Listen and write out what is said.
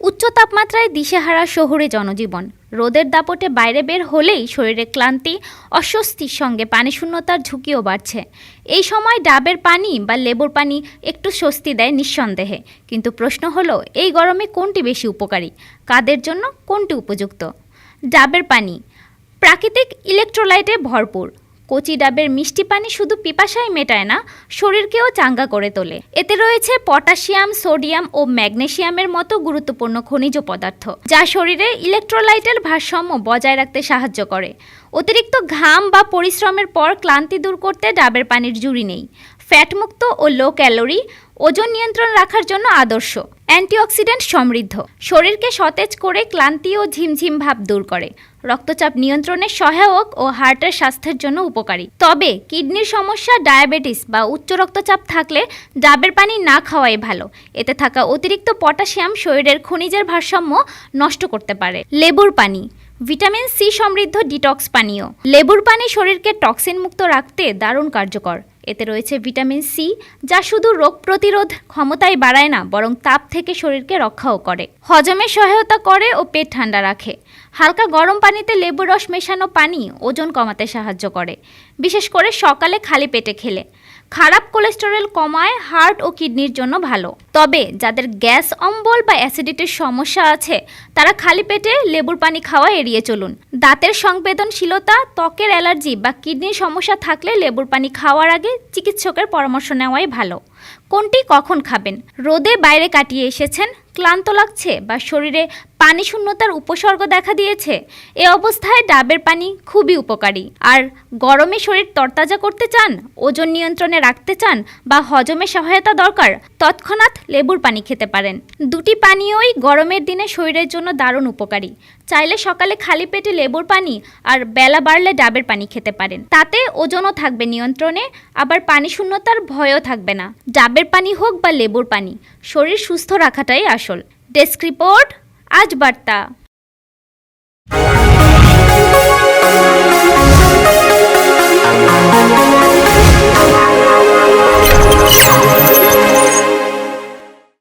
উচ্চ তাপমাত্রায় দিশেহারা শহুরে জনজীবন। রোদের দাপটে বাইরে বের হলেই শরীরে ক্লান্তি, অস্বস্তির সঙ্গে পানিশূন্যতার ঝুঁকিও বাড়ছে। এই সময় ডাবের পানি বা লেবুর পানি একটু স্বস্তি দেয় নিঃসন্দেহে, কিন্তু প্রশ্ন হলো এই গরমে কোনটি বেশি উপকারী, কাদের জন্য কোনটি উপযুক্ত? ডাবের পানি প্রাকৃতিক ইলেকট্রোলাইটে ভরপুর। কচি ডাবের মিষ্টি পানি শুধু পিপাসাই মেটায় না, শরীরকেও চাঙ্গা করে তোলে। এতে রয়েছে পটাশিয়াম, সোডিয়াম ও ম্যাগনেসিয়ামের মতো গুরুত্বপূর্ণ খনিজ পদার্থ, যা শরীরে ইলেকট্রোলাইটের ভারসাম্য বজায় রাখতে সাহায্য করে। অতিরিক্ত ঘাম বা পরিশ্রমের পর ক্লান্তি দূর করতে ডাবের পানির জুড়ি নেই। ফ্যাটমুক্ত ও লো ক্যালোরি, ওজন নিয়ন্ত্রণ রাখার জন্য আদর্শ। অ্যান্টিঅক্সিডেন্ট সমৃদ্ধ, শরীরকে সতেজ করে ক্লান্তি ও ঝিমঝিম ভাব দূর করে। রক্তচাপ নিয়ন্ত্রণে সহায়ক ও হার্টের স্বাস্থ্যের জন্য উপকারী। তবে কিডনির সমস্যা, ডায়াবেটিস বা উচ্চ রক্তচাপ থাকলে ডাবের পানি না খাওয়াই ভালো। এতে থাকা অতিরিক্ত পটাশিয়াম শরীরের খনিজের ভারসাম্য নষ্ট করতে পারে। লেবুর পানি ভিটামিন সি সমৃদ্ধ ডিটক্স পানীয়। লেবুর পানি শরীরকে টক্সিন মুক্ত রাখতে দারুণ কার্যকর। এতে রয়েছে ভিটামিন সি, যা শুধু রোগ প্রতিরোধ ক্ষমতাই বাড়ায় না, বরং তাপ থেকে শরীরকে রক্ষাও করে। হজমে সহায়তা করে ও পেট ঠান্ডা রাখে। হালকা গরম পানিতে লেবুর রস মেশানো পানি ওজন কমাতে সাহায্য করে, বিশেষ করে সকালে খালি পেটে খেলে। খারাপ কোলেস্টেরল কমায়, হার্ট ও কিডনির জন্য ভালো। তবে যাদের গ্যাস অম্বল বা অ্যাসিডিটির সমস্যা আছে, তারা খালি পেটে লেবুর পানি খাওয়া এড়িয়ে চলুন। দাঁতের সংবেদনশীলতা, ত্বকের অ্যালার্জি বা কিডনির সমস্যা থাকলে লেবুর পানি খাওয়ার আগে চিকিৎসকের পরামর্শ নেওয়াই ভালো। কোনটি কখন খাবেন? রোদে বাইরে কাটিয়ে এসেছেন, ক্লান্ত লাগছে বা শরীরে পানি শূন্যতার উপসর্গ দেখা দিয়েছে, এ অবস্থায় ডাবের পানি খুবই উপকারী। আর গরমে শরীর তরতাজা করতে চান, ওজন নিয়ন্ত্রণে রাখতে চান বা হজমে সহায়তা দরকার, তৎক্ষণাৎ লেবুর পানি খেতে পারেন। দুটি পানীয়ই গরমের দিনে শরীরের জন্য দারুণ উপকারী। চাইলে সকালে খালি পেটে লেবুর পানি আর বেলা বাড়লে ডাবের পানি খেতে পারেন। তাতে ওজনও থাকবে নিয়ন্ত্রণে, আবার পানি শূন্যতার ভয়ও থাকবে না। ডাবের পানি হোক বা লেবুর পানি, শরীর সুস্থ রাখাটাই আসল। ডেস্ক রিপোর্ট, আজ বার্তা।